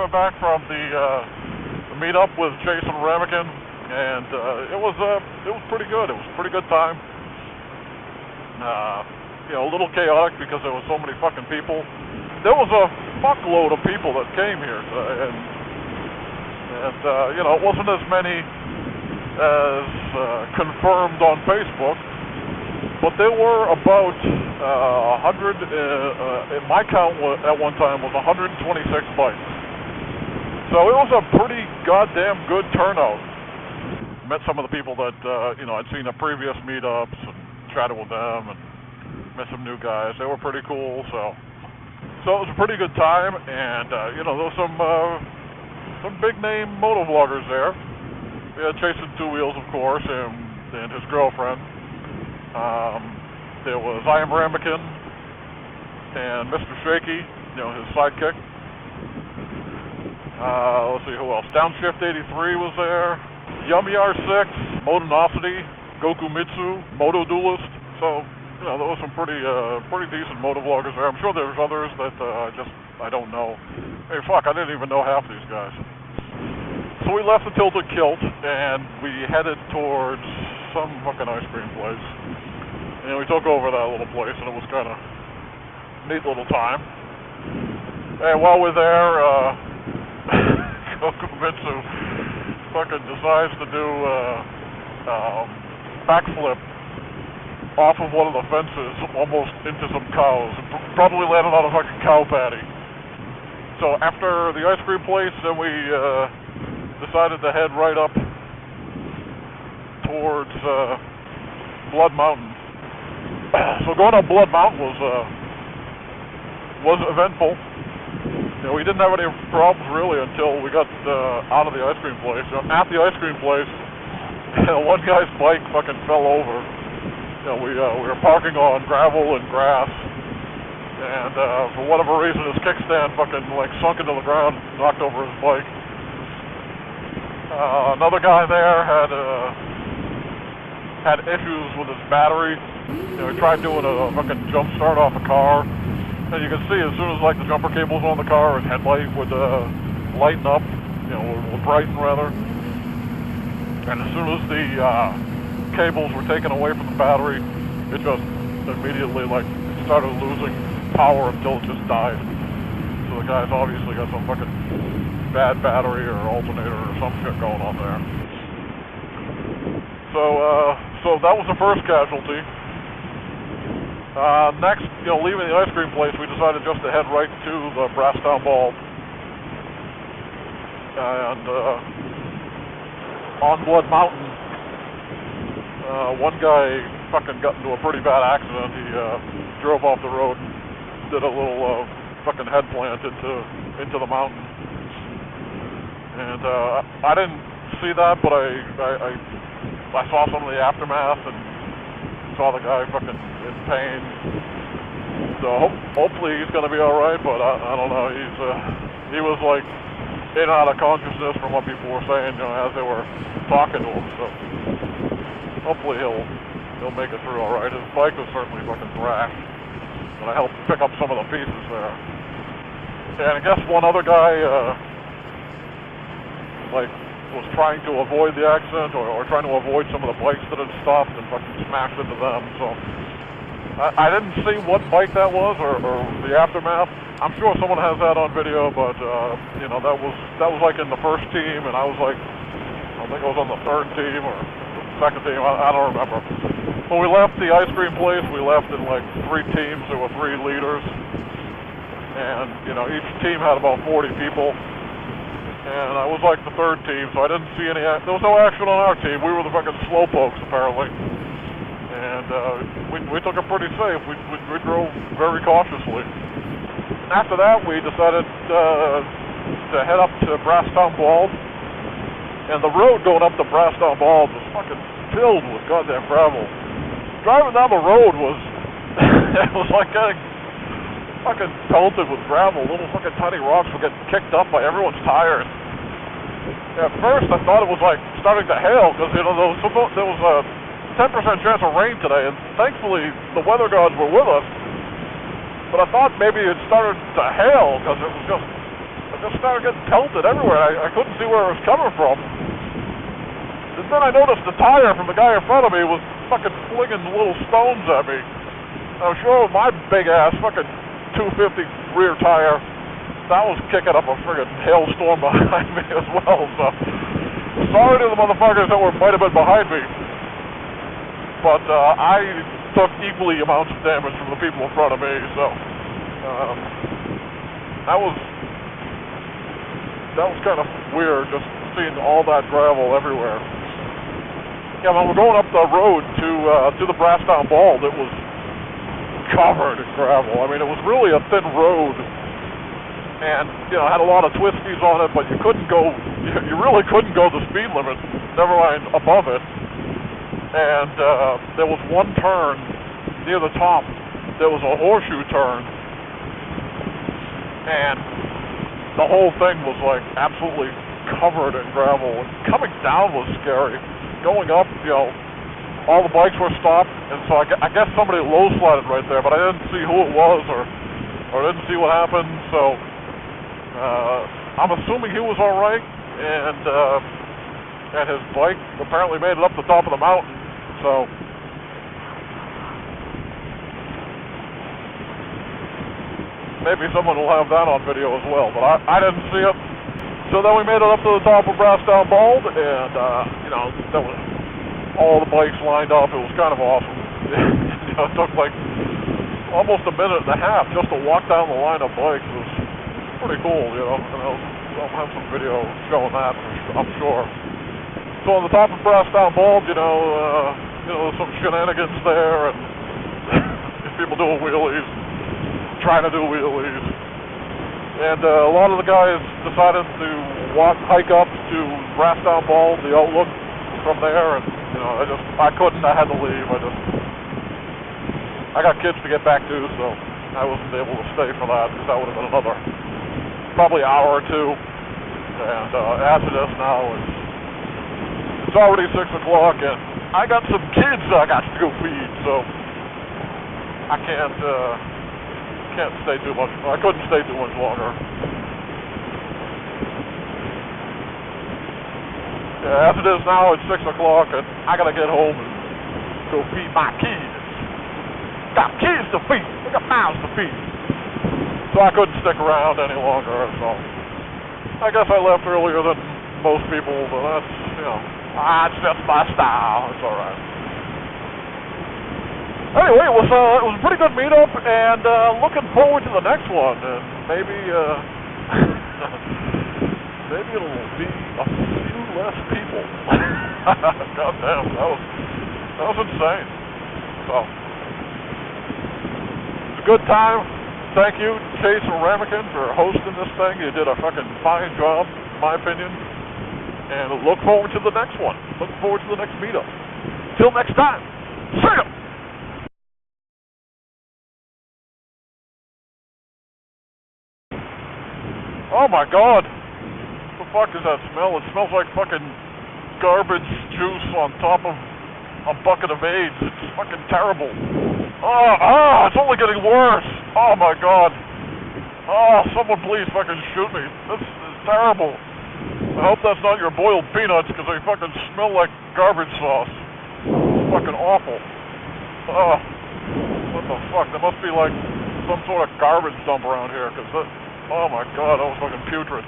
got back from the meetup with Iamramekin, and it was pretty good. It was a pretty good time. You know, a little chaotic because there was so many fucking people. There was a fuckload of people that came here, and you know, it wasn't as many as confirmed on Facebook, but there were about 100. My count at one time was 126 bikes. So it was a pretty goddamn good turnout. Met some of the people that you know, I'd seen at previous meetups and chatted with them, and met some new guys. They were pretty cool. So it was a pretty good time, and you know, there was some big name motovloggers there. We had Chasing Two Wheels, of course, and his girlfriend. There was Iamramekin and Mr. Shaky, you know, his sidekick. Let's see who else. Downshift 83 was there. Yummy-R6, Modonosity, Goku Mitsu, Moto Duelist. So, you know, there was some pretty decent motovloggers there. I'm sure there's others that I don't know. Hey, fuck, I didn't even know half these guys. So we left the Tilted Kilt, and we headed towards some fucking ice cream place. And we took over that little place, and it was kind of neat little time. And while we're there, Goku Mitsu fucking decides to do backflip off of one of the fences, almost into some cows, and probably landed on a fucking cow patty. So after the ice cream place, then we decided to head right up towards Blood Mountain. So going up Blood Mountain was eventful. You know, we didn't have any problems really until we got out of the ice cream place. You know, at the ice cream place, one guy's bike fucking fell over. You know, we were parking on gravel and grass, and for whatever reason, his kickstand fucking like sunk into the ground, knocked over his bike. Another guy there had issues with his battery. You know, he tried doing a fucking jump start off a car, and you can see as soon as like the jumper cables on the car, his headlight would lighten up, you know, would brighten rather. And as soon as the cables were taken away from the battery, it just immediately like started losing power until it just died. So the guy's obviously got some fucking bad battery or alternator or some shit going on there. So that was the first casualty. Next, you know, leaving the ice cream place, we decided just to head right to the Brasstown Bald. And on Blood Mountain, one guy fucking got into a pretty bad accident. He drove off the road and did a little fucking head plant into the mountain. And I didn't see that, but I saw some of the aftermath and saw the guy fucking in pain. So hopefully he's gonna be all right, but I don't know. He was like in and out of consciousness from what people were saying, you know, as they were talking to him. So hopefully he'll make it through all right. His bike was certainly fucking thrashed, but I helped pick up some of the pieces there. And I guess one other guy like was trying to avoid the accident or trying to avoid some of the bikes that had stopped and fucking smashed into them. So I didn't see what bike that was or the aftermath. I'm sure someone has that on video, but you know, that was like in the first team, and I was like, I think I was on the third team or second team. I don't remember. When we left the ice cream place, we left in like 3 teams. There were 3 leaders, and you know, each team had about 40 people. And I was like the third team, so I didn't see any. There was no action on our team. We were the fucking slowpokes, apparently. And we took it pretty safe. We drove very cautiously. After that, we decided to head up to Brasstown Bald. And the road going up to Brasstown Bald was fucking filled with goddamn gravel. Driving down the road was it was like getting fucking pelted with gravel. Little fucking tiny rocks were getting kicked up by everyone's tires. At first, I thought it was like starting to hail because, you know, there was a 10% chance of rain today, and thankfully the weather gods were with us. But I thought maybe it started to hail because it was just it just started getting pelted everywhere. I couldn't see where it was coming from. And then I noticed the tire from the guy in front of me was fucking flinging little stones at me. I'm sure my big ass fucking 250 rear tire, that was kicking up a friggin' hailstorm behind me as well. So sorry to the motherfuckers that might have been behind me, but I took equally amounts of damage from the people in front of me. So that was kind of weird, just seeing all that gravel everywhere. Yeah, when we're going up the road to the Brasstown Bald, it was covered in gravel. I mean, it was really a thin road, and had a lot of twisties on it, but you couldn't go. You really couldn't go the speed limit, never mind above it. And there was one turn near the top. There was a horseshoe turn, and the whole thing was like absolutely covered in gravel. And coming down was scary. Going up, all the bikes were stopped, and so I guess somebody low slided right there, but I didn't see who it was or didn't see what happened. So I'm assuming he was all right, and his bike apparently made it up the top of the mountain. So maybe someone will have that on video as well, but I didn't see it. So then we made it up to the top of Brasstown Bald, and there was all the bikes lined up. It was kind of awesome. It took like almost a minute and a half just to walk down the line of bikes. It was pretty cool, and I'll have some video showing that, I'm sure. So on the top of Brasstown Bald, there's some shenanigans there, and people doing wheelies, trying to do wheelies. And a lot of the guys decided to hike up to Brasstown Bald, the outlook from there, and I couldn't. I had to leave. I got kids to get back to, so I wasn't able to stay for that, because that would have been another probably hour or two. And as it is now, it's already 6 o'clock, and I got some kids I got to go feed, so I can't stay too much. I couldn't stay too much longer. Yeah, as it is now, it's 6 o'clock, and I gotta get home and go feed my kids. Got kids to feed. I got mouths to feed. So I couldn't stick around any longer. So I guess I left earlier than most people, but that's it's just my style. It's all right. Anyway, it was a pretty good meetup, and looking forward to the next one, and maybe it'll be a few less people. Goddamn, that was insane. So it's a good time. Thank you, Iamramekin, for hosting this thing. You did a fucking fine job, in my opinion. And look forward to the next one. Look forward to the next meetup. Till next time, see ya! Oh my god! What the fuck is that smell? It smells like fucking garbage juice on top of a bucket of AIDS. It's fucking terrible. It's only getting worse. Oh my god. Oh, someone please fucking shoot me. This is terrible. I hope that's not your boiled peanuts, because they fucking smell like garbage sauce. It's fucking awful. What the fuck? There must be like some sort of garbage dump around here, because oh my god, that was fucking putrid.